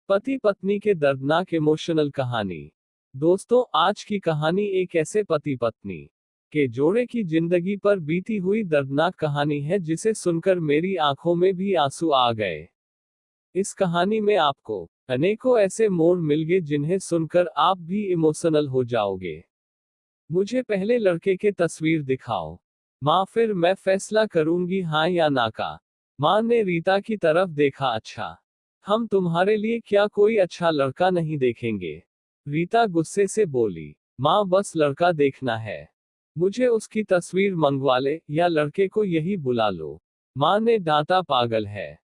पति पत्नी के दर्दनाक इमोशनल कहानी। दोस्तों, आज की कहानी एक ऐसे पति पत्नी के जोड़े की जिंदगी पर बीती हुई दर्दनाक कहानी है जिसे सुनकर मेरी आंखों में भी आंसू आ गए। इस कहानी में आपको अनेकों ऐसे मोड़ मिल गए जिन्हें सुनकर आप भी इमोशनल हो जाओगे। मुझे पहले लड़के के तस्वीर दिखाओ माँ, फिर मैं फैसला करूंगी हाँ या ना का। माँ ने रीता की तरफ देखा। अच्छा, हम तुम्हारे लिए क्या कोई अच्छा लड़का नहीं देखेंगे? रीता गुस्से से बोली। माँ, बस लड़का देखना है, मुझे उसकी तस्वीर मंगवा ले या लड़के को यही बुला लो। माँ ने डांटा। पागल है,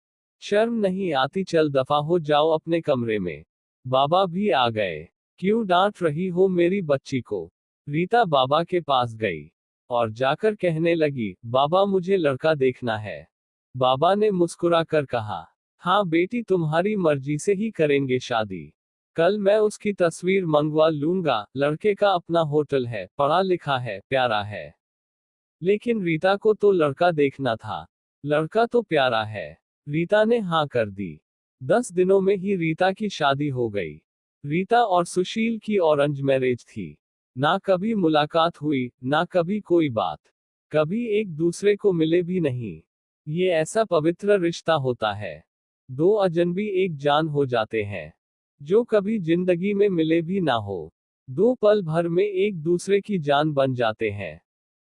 शर्म नहीं आती? चल दफा हो जाओ अपने कमरे में। बाबा भी आ गए। क्यों डांट रही हो मेरी बच्ची को? रीता बाबा के पास गई और जाकर कहने लगी, बाबा मुझे लड़का देखना है। बाबा ने मुस्कुरा कर कहा, हाँ बेटी, तुम्हारी मर्जी से ही करेंगे शादी। कल मैं उसकी तस्वीर मंगवा लूंगा। लड़के का अपना होटल है, पढ़ा लिखा है, प्यारा है। लेकिन रीता को तो लड़का देखना था। लड़का तो प्यारा है। रीता ने हाँ कर दी। 10 दिनों में ही रीता की शादी हो गई। रीता और सुशील की ऑरेंज मैरिज थी। ना कभी मुलाकात हुई, ना कभी कोई बात। कभी एक दूसरे को मिले भी नहीं। ये ऐसा पवित्र रिश्ता होता है। दो अजनबी एक जान हो जाते हैं, जो कभी जिंदगी में मिले भी ना हो। दो पल भर में एक दूसरे की जान बन जाते हैं।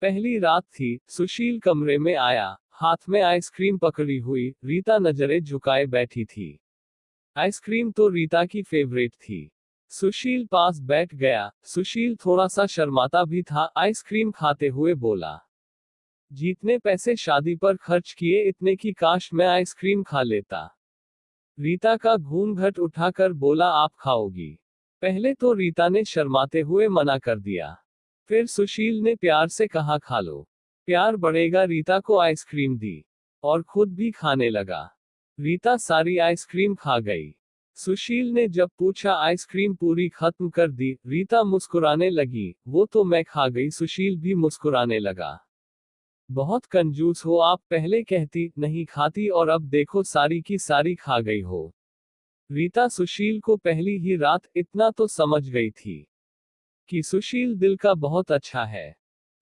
पहली रात थी। सुशील कमरे में आया, हाथ में आइसक्रीम पकड़ी हुई। रीता नजरें झुकाए बैठी थी। आइसक्रीम तो रीता की फेवरेट थी। सुशील पास बैठ गया। सुशील थोड़ा सा शर्माता भी था। आइसक्रीम खाते हुए बोला, जितने पैसे शादी पर खर्च किए इतने की काश मैं आइसक्रीम खा लेता। रीता का घूंघट उठाकर बोला, आप खाओगी? पहले तो रीता ने शर्माते हुए मना कर दिया। फिर सुशील ने प्यार से कहा, खा लो, प्यार बढ़ेगा। रीता को आइसक्रीम दी और खुद भी खाने लगा। रीता सारी आइसक्रीम खा गई। सुशील ने जब पूछा, आइसक्रीम पूरी खत्म कर दी? रीता मुस्कुराने लगी, वो तो मैं खा गई। सुशील भी मुस्कुराने लगा। बहुत कंजूस हो आप, पहले कहती नहीं खाती और अब देखो सारी की सारी खा गई हो। रीता सुशील को पहली ही रात इतना तो समझ गई थी कि सुशील दिल का बहुत अच्छा है।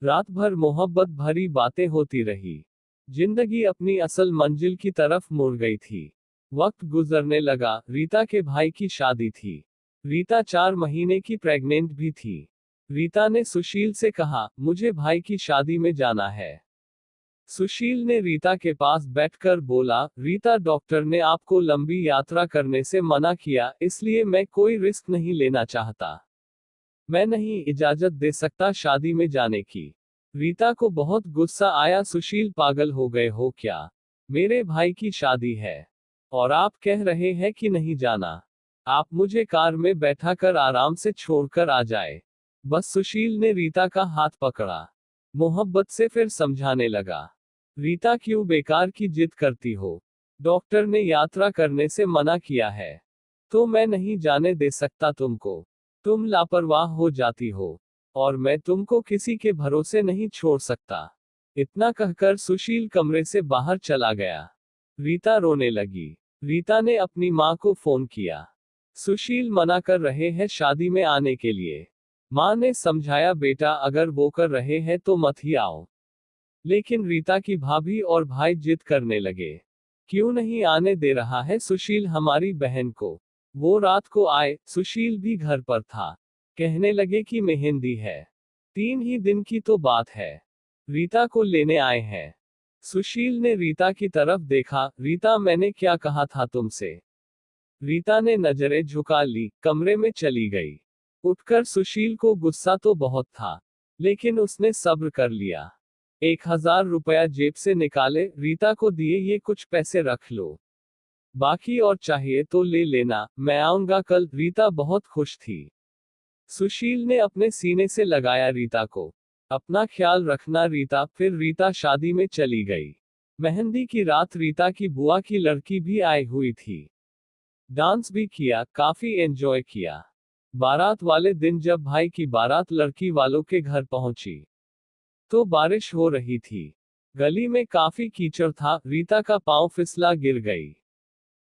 रात भर मोहब्बत भरी बातें होती रही। जिंदगी अपनी असल मंजिल की तरफ मुड़ गई थी। वक्त गुजरने लगा। रीता के भाई की शादी थी। रीता 4 महीने की प्रेग्नेंट भी थी। रीता ने सुशील से कहा, मुझे भाई की शादी में जाना है। सुशील ने रीता के पास बैठकर बोला, रीता, डॉक्टर ने आपको लंबी यात्रा करने से मना किया, इसलिए मैं कोई रिस्क नहीं लेना चाहता। मैं नहीं इजाजत दे सकता शादी में जाने की। रीता को बहुत गुस्सा आया। सुशील, पागल हो गए हो क्या? मेरे भाई की शादी है और आप कह रहे हैं कि नहीं जाना। आप मुझे कार में बैठाकर आराम से छोड़कर आ जाए। बस। सुशील ने रीता का हाथ पकड़ा, मोहब्बत से फिर समझाने लगा, रीता, क्यों बेकार की जिद करती हो? डॉक्टर ने यात्रा करने से मना किया है, तो मैं नहीं जाने दे सकता तुमको। तुम लापरवाह हो जाती हो और मैं तुमको किसी के भरोसे नहीं छोड़ सकता। इतना कहकर सुशील कमरे से बाहर चला गया। रीता रोने लगी। रीता ने अपनी माँ को फोन किया। सुशील मना कर रहे हैं शादी में आने के लिए। माँ ने समझाया, बेटा, अगर वो कर रहे हैं तो मत ही आओ। लेकिन रीता की भाभी और भाई जिद करने लगे। क्यों नहीं आने दे रहा है सुशील हमारी बहन को? वो रात को आए, सुशील भी घर पर था। कहने लगे कि मेहंदी है, 3 ही दिन की तो बात है, रीता को लेने आए हैं। सुशील ने रीता की तरफ देखा। रीता, मैंने क्या कहा था तुमसे? रीता ने नजरें झुका ली, कमरे में चली गई। उठकर सुशील को गुस्सा तो बहुत था, लेकिन उसने सब्र कर लिया। 1000 रुपया जेब से निकाले, रीता को दिए, ये कुछ पैसे रख लो, बाकी और चाहिए तो ले लेना, मैं आऊंगा कल। रीता बहुत खुश थी। सुशील ने अपने सीने से लगाया रीता को, अपना ख्याल रखना रीता। फिर रीता शादी में चली गई। मेहंदी की रात रीता की बुआ की लड़की भी आई हुई थी। डांस भी किया, काफी एंजॉय किया। बारात वाले दिन जब भाई की बारात लड़की वालों के घर पहुंची तो बारिश हो रही थी। गली में काफी कीचड़ था। रीता का पांव फिसला, गिर गई।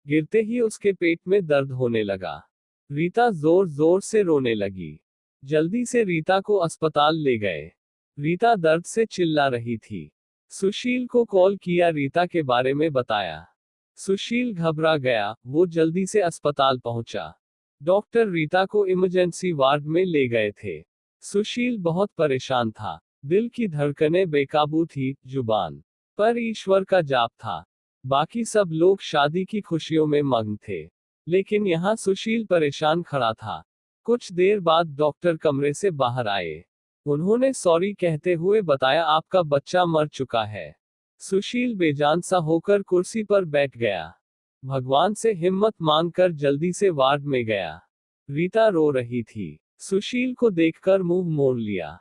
गिरते ही उसके पेट में दर्द होने लगा। रीता जोर जोर से रोने लगी। जल्दी से रीता को अस्पताल ले गए। रीता दर्द से चिल्ला रही थी। सुशील को कॉल किया, रीता के बारे में बताया। सुशील घबरा गया, वो जल्दी से अस्पताल पहुंचा। डॉक्टर रीता को इमरजेंसी वार्ड में ले गए थे। सुशील बहुत परेशान था। दिल की धड़कनें बेकाबू थी, जुबान पर ईश्वर का जाप था। बाकी सब लोग शादी की खुशियों में मग्न थे, लेकिन यहाँ सुशील परेशान खड़ा था। कुछ देर बाद डॉक्टर कमरे से बाहर आए। उन्होंने सॉरी कहते हुए बताया, आपका बच्चा मर चुका है। सुशील बेजान सा होकर कुर्सी पर बैठ गया। भगवान से हिम्मत मांगकर जल्दी से वार्ड में गया। रीता रो रही थी। सुशील को देखकर मुंह मोड़ लिया।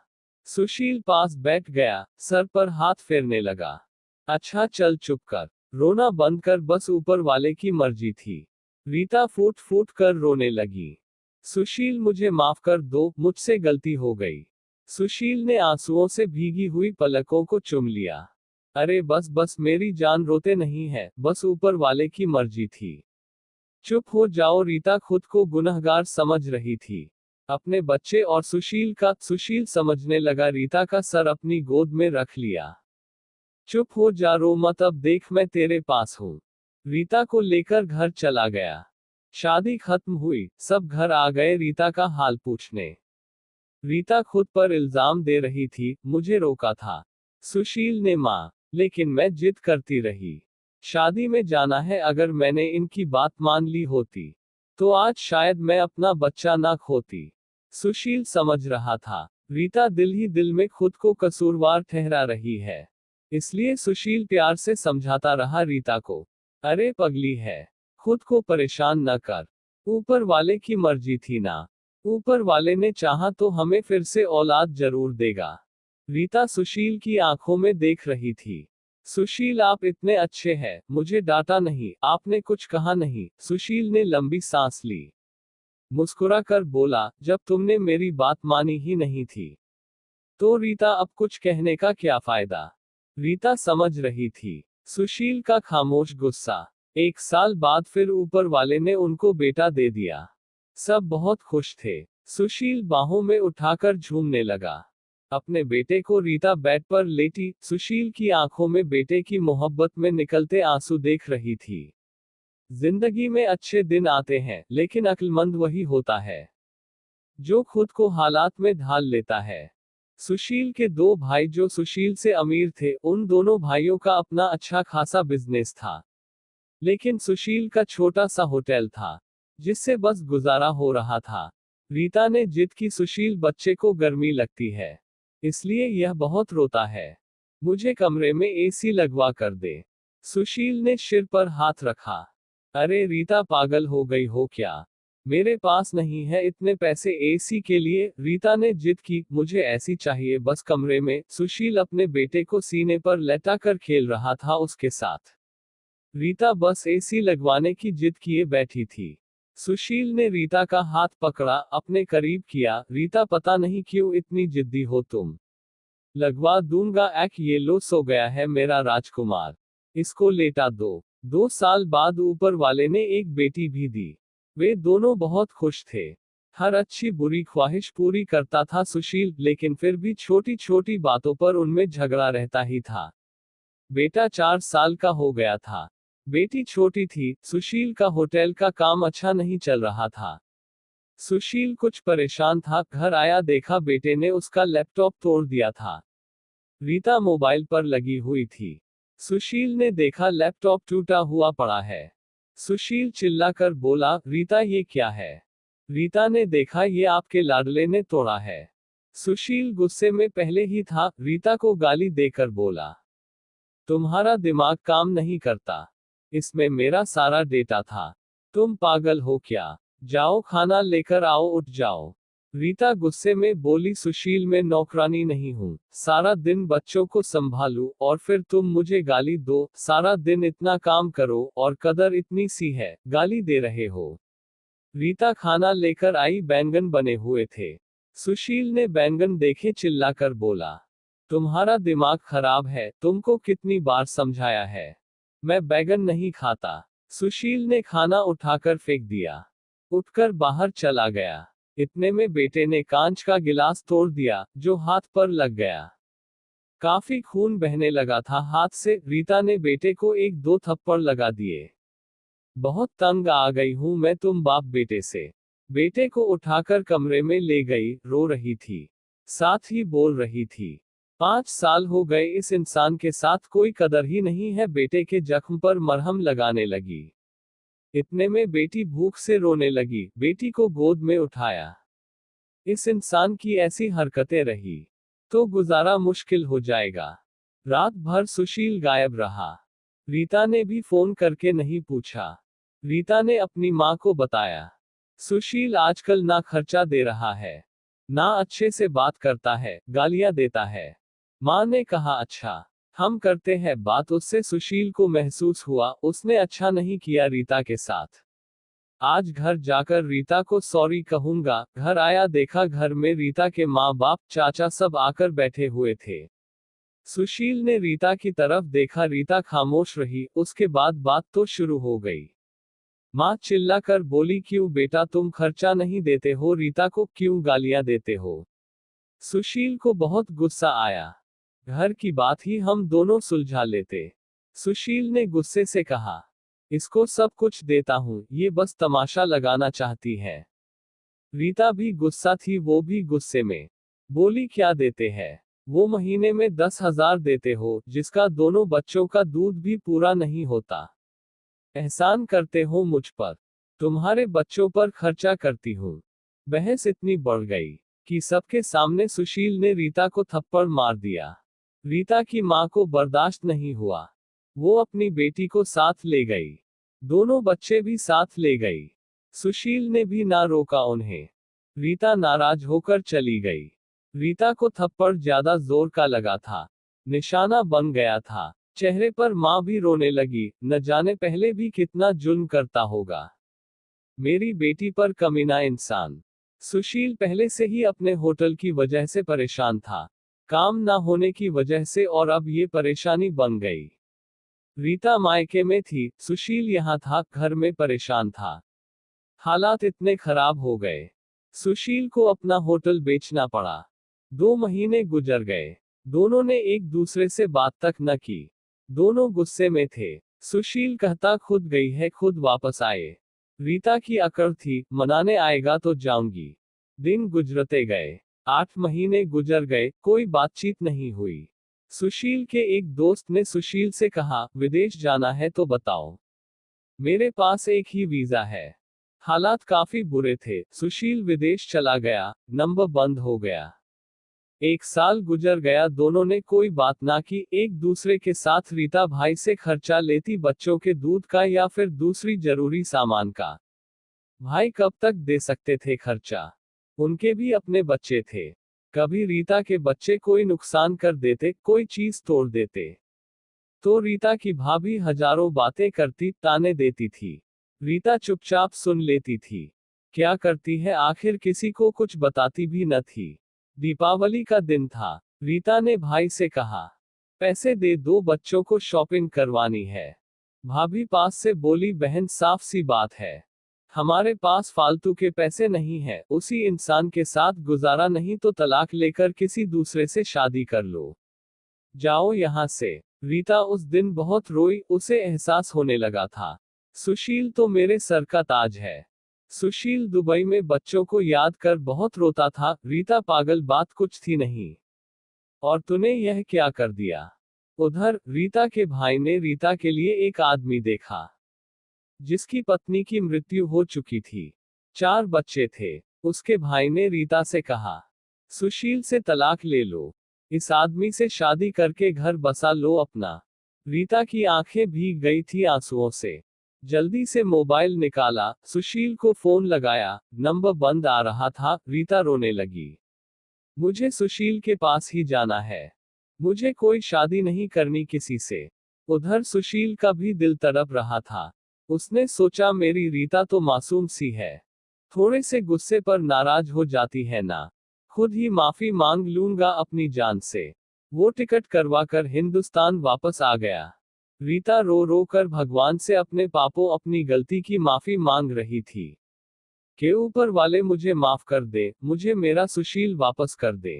सुशील पास बैठ गया, सर पर हाथ फेरने लगा। अच्छा चल चुप कर, रोना बंद कर, बस ऊपर वाले की मर्जी थी। रीता फूट फूट कर रोने लगी। सुशील मुझे माफ कर दो, मुझसे गलती हो गई। सुशील ने आंसुओं से भीगी हुई पलकों को चूम लिया। अरे बस बस मेरी जान, रोते नहीं है, बस ऊपर वाले की मर्जी थी। चुप हो जाओ, रीता खुद को गुनहगार समझ रही थी, अपने बच्चे और सुशील का। सुशील समझने लगा, रीता का सर अपनी गोद में रख लिया। चुप हो जा, रो मत, अब देख मैं तेरे पास हूँ। रीता को लेकर घर चला गया। शादी खत्म हुई, सब घर आ गए रीता का हाल पूछने। रीता खुद पर इल्जाम दे रही थी, मुझे रोका था सुशील ने माँ, लेकिन मैं जिद करती रही। शादी में जाना है, अगर मैंने इनकी बात मान ली होती तो आज शायद मैं अपना बच्चा ना खोती। सुशील समझ रहा था, रीता दिल ही दिल में खुद को कसूरवार ठहरा रही है। इसलिए सुशील प्यार से समझाता रहा रीता को, अरे पगली है, खुद को परेशान न कर, ऊपर वाले की मर्जी थी ना, ऊपर वाले ने चाहा तो हमें फिर से औलाद जरूर देगा। रीता सुशील की आंखों में देख रही थी। सुशील आप इतने अच्छे हैं, मुझे डांटा नहीं, आपने कुछ कहा नहीं। सुशील ने लंबी सांस ली, मुस्कुरा कर बोला, जब तुमने मेरी बात मानी ही नहीं थी तो रीता अब कुछ कहने का क्या फायदा। रीता समझ रही थी सुशील का खामोश गुस्सा। 1 साल बाद फिर ऊपर वाले ने उनको बेटा दे दिया। सब बहुत खुश थे। सुशील बाहों में उठाकर झूमने लगा। अपने बेटे को रीता बेड पर लेटी, सुशील की आंखों में बेटे की मोहब्बत में निकलते आंसू देख रही थी। जिंदगी में अच्छे दिन आते हैं, लेकिन अक्लमंद वही होता है जो खुद को हालात में ढाल लेता है। सुशील के 2 भाई जो सुशील से अमीर थे, उन दोनों भाइयों का अपना अच्छा खासा बिजनेस था, लेकिन सुशील का छोटा सा होटल था जिससे बस गुजारा हो रहा था। रीता ने जिद की, सुशील बच्चे को गर्मी लगती है, इसलिए यह बहुत रोता है, मुझे कमरे में एसी लगवा कर दे। सुशील ने सिर पर हाथ रखा। अरे रीता, पागल हो गई हो क्या, मेरे पास नहीं है इतने पैसे एसी के लिए। रीता ने जिद की, मुझे ऐसी चाहिए बस कमरे में। सुशील अपने बेटे को सीने पर लेटाकर खेल रहा था उसके साथ। रीता बस एसी लगवाने की जिद किए बैठी थी। सुशील ने रीता का हाथ पकड़ा, अपने करीब किया। रीता, पता नहीं क्यों इतनी जिद्दी हो तुम, लगवा दूंगा एक, ये लो, सो गया है मेरा राजकुमार, इसको लेटा दो। 2 साल बाद ऊपर वाले ने एक बेटी भी दी। वे दोनों बहुत खुश थे। हर अच्छी बुरी ख्वाहिश पूरी करता था सुशील, लेकिन फिर भी छोटी छोटी बातों पर उनमें झगड़ा रहता ही था। बेटा 4 साल का हो गया था, बेटी छोटी थी। सुशील का होटल का काम अच्छा नहीं चल रहा था। सुशील कुछ परेशान था, घर आया देखा बेटे ने उसका लैपटॉप तोड़ दिया था। रीता मोबाइल पर लगी हुई थी। सुशील ने देखा लैपटॉप टूटा हुआ पड़ा है। सुशील चिल्लाकर बोला, रीता ये क्या है। रीता ने देखा, ये आपके लाडले ने तोड़ा है। सुशील गुस्से में पहले ही था, रीता को गाली देकर बोला, तुम्हारा दिमाग काम नहीं करता, इसमें मेरा सारा डेटा था, तुम पागल हो क्या, जाओ खाना लेकर आओ, उठ जाओ। रीता गुस्से में बोली, सुशील मैं नौकरानी नहीं हूँ, सारा दिन बच्चों को संभालूं और फिर तुम मुझे गाली दो। सारा दिन इतना काम करो और कदर इतनी सी है, गाली दे रहे हो। रीता खाना लेकर आई, बैंगन बने हुए थे। सुशील ने बैंगन देखे, चिल्लाकर बोला, तुम्हारा दिमाग खराब है, तुमको कितनी बार समझाया है, मैं बैंगन नहीं खाता। सुशील ने खाना उठाकर फेंक दिया, उठकर बाहर चला गया। इतने में बेटे ने कांच का गिलास तोड़ दिया, जो हाथ पर लग गया। काफी खून बहने लगा था हाथ से। रीता ने बेटे को एक दो थप्पड़ लगा दिए। बहुत तंग आ गई हूं मैं तुम बाप बेटे से। बेटे को उठाकर कमरे में ले गई, रो रही थी, साथ ही बोल रही थी, 5 साल हो गए इस इंसान के साथ, कोई कदर ही नहीं है। बेटे के जख्म पर मरहम लगाने लगी। इतने में बेटी भूख से रोने लगी, बेटी को गोद में उठाया। इस इंसान की ऐसी हरकतें रही तो गुजारा मुश्किल हो जाएगा। रात भर सुशील गायब रहा। रीता ने भी फोन करके नहीं पूछा। रीता ने अपनी माँ को बताया, सुशील आजकल ना खर्चा दे रहा है, ना अच्छे से बात करता है, गालियां देता है। माँ ने कहा अच्छा, हम करते हैं बात उससे। सुशील को महसूस हुआ उसने अच्छा नहीं किया रीता के साथ। आज घर जाकर रीता को सॉरी कहूंगा। घर आया, देखा घर में रीता के माँ बाप चाचा सब आकर बैठे हुए थे। सुशील ने रीता की तरफ देखा, रीता खामोश रही। उसके बाद बात तो शुरू हो गई। माँ चिल्लाकर बोली, क्यों बेटा तुम खर्चा नहीं देते हो, रीता को क्यों गालियां देते हो। सुशील को बहुत गुस्सा आया। घर की बात ही हम दोनों सुलझा लेते। सुशील ने गुस्से से कहा, इसको सब कुछ देता हूं, ये बस तमाशा लगाना चाहती है। रीता भी गुस्सा थी, वो भी गुस्से में बोली, क्या देते हैं, वो महीने में 10,000 देते हो, जिसका दोनों बच्चों का दूध भी पूरा नहीं होता। एहसान करते हो मुझ पर, तुम्हारे बच्चों पर खर्चा करती हूँ। बहस इतनी बढ़ गई कि सबके सामने सुशील ने रीता को थप्पड़ मार दिया। रीता की माँ को बर्दाश्त नहीं हुआ। वो अपनी बेटी को साथ ले गई, दोनों बच्चे भी साथ ले गई। सुशील ने भी ना रोका उन्हें। रीता नाराज होकर चली गई। रीता को थप्पड़ ज्यादा जोर का लगा था, निशाना बन गया था। चेहरे पर माँ भी रोने लगी, न जाने पहले भी कितना जुल्म करता होगा मेरी बेटी पर कमीना इंसान। सुशील पहले से ही अपने होटल की वजह से परेशान था, काम ना होने की वजह से, और अब ये परेशानी बन गई। रीता मायके में थी, सुशील यहाँ था, घर में परेशान था। हालात इतने खराब हो गए, सुशील को अपना होटल बेचना पड़ा। 2 महीने गुजर गए, दोनों ने एक दूसरे से बात तक न की। दोनों गुस्से में थे। सुशील कहता, खुद गई है खुद वापस आए। रीता की अकड़ थी, मनाने आएगा तो जाऊंगी। दिन गुजरते गए, 8 महीने गुजर गए, कोई बातचीत नहीं हुई। सुशील के एक दोस्त ने सुशील से कहा, विदेश जाना है तो बताओ, मेरे पास एक ही वीजा है। हालात काफी बुरे थे, सुशील विदेश चला गया, नंबर बंद हो गया। 1 साल गुजर गया, दोनों ने कोई बात ना की। एक दूसरे के साथ रीता भाई से खर्चा लेती, बच्चों के दूध का या फिर दूसरी जरूरी सामान का। भाई कब तक दे सकते थे खर्चा, उनके भी अपने बच्चे थे। कभी रीता के बच्चे कोई नुकसान कर देते, कोई चीज तोड़ देते, तो रीता की भाभी हजारों बातें करती, ताने देती थी। रीता चुपचाप सुन लेती थी। क्या करती है आखिर, किसी को कुछ बताती भी न थी। दीपावली का दिन था। रीता ने भाई से कहा, पैसे दे दो, बच्चों को शॉपिंग करवानी है। भाभी पास से बोली, बहन साफ सी बात है, हमारे पास फालतू के पैसे नहीं है। उसी इंसान के साथ गुजारा नहीं तो तलाक लेकर किसी दूसरे से शादी कर लो, जाओ यहाँ से। रीता उस दिन बहुत रोई, उसे एहसास होने लगा था, सुशील तो मेरे सर का ताज है। सुशील दुबई में बच्चों को याद कर बहुत रोता था। रीता पागल, बात कुछ थी नहीं, और तूने यह क्या कर दिया। उधर रीता के भाई ने रीता के लिए एक आदमी देखा, जिसकी पत्नी की मृत्यु हो चुकी थी, 4 बच्चे थे। उसके भाई ने रीता से कहा, सुशील से तलाक ले लो, इस आदमी से शादी करके घर बसा लो अपना। रीता की आंखें भीग गई थी आंसुओं से। जल्दी से मोबाइल निकाला, सुशील को फोन लगाया, नंबर बंद आ रहा था। रीता रोने लगी, मुझे सुशील के पास ही जाना है, मुझे कोई शादी नहीं करनी किसी से। उधर सुशील का भी दिल तड़प रहा था। उसने सोचा, मेरी रीता तो मासूम सी है, थोड़े से गुस्से पर नाराज हो जाती है ना, खुद ही माफी मांग लूंगा अपनी जान से। वो टिकट करवाकर हिंदुस्तान वापस आ गया। रीता रो रो कर भगवान से अपने पापों अपनी गलती की माफी मांग रही थी कि ऊपर वाले मुझे माफ कर दे, मुझे मेरा सुशील वापस कर दे।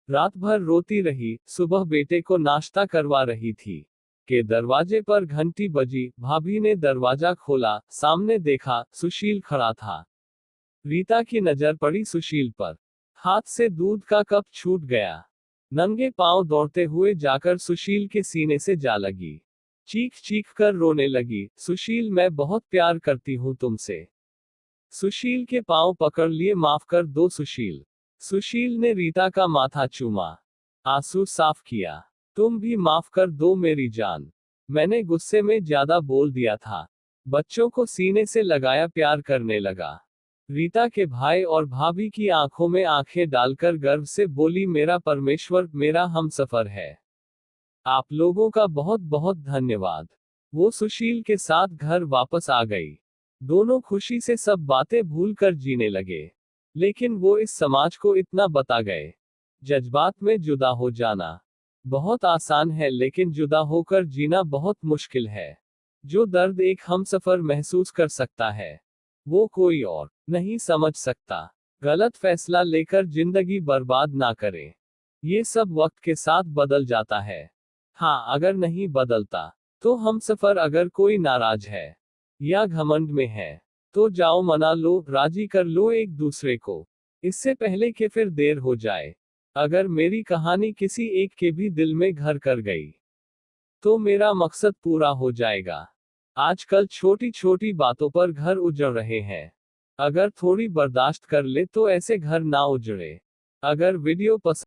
रात भर रोती रही, सुबह बेटे को नाश्ता करवा रही थी कि दरवाजे पर घंटी बजी। भाभी ने दरवाजा खोला, सामने देखा सुशील खड़ा था। रीता की नजर पड़ी सुशील पर। हाथ से दूध का कप छूट गया। नंगे पांव दौड़ते हुए जाकर सुशील के सीने से जा लगी। चीख चीख कर रोने लगी, सुशील मैं बहुत प्यार करती हूँ तुमसे। सुशील के पांव पकड़ लिए, माफ कर दो सुशील। सुशील ने रीता का माथा चूमा, आंसू साफ किया। तुम भी माफ कर दो मेरी जान, मैंने गुस्से में ज्यादा बोल दिया था। बच्चों को सीने से लगाया, प्यार करने लगा। रीता के भाई और भाभी की आंखों में आंखें डालकर गर्व से बोली, मेरा परमेश्वर, मेरा हमसफर है। आप लोगों का बहुत बहुत धन्यवाद। वो सुशील के साथ घर वापस आ गई। दोनों खुशी से सब बातें भूल कर जीने लगे। लेकिन वो इस समाज को इतना बता गए, जज्बात में जुदा हो जाना बहुत आसान है, लेकिन जुदा होकर जीना बहुत मुश्किल है। जो दर्द एक हमसफर महसूस कर सकता है, वो कोई और नहीं समझ सकता। गलत फैसला लेकर जिंदगी बर्बाद ना करें। ये सब वक्त के साथ बदल जाता है। हाँ, अगर नहीं बदलता तो हमसफर अगर कोई नाराज है या घमंड में है तो जाओ मना लो, राजी कर लो एक दूसरे को, इससे पहले कि फिर देर हो जाए। अगर मेरी कहानी किसी एक के भी दिल में घर कर गई तो मेरा मकसद पूरा हो जाएगा। आजकल छोटी छोटी बातों पर घर उजड़ रहे हैं। अगर थोड़ी बर्दाश्त कर ले तो ऐसे घर ना उजड़े। अगर वीडियो पसंद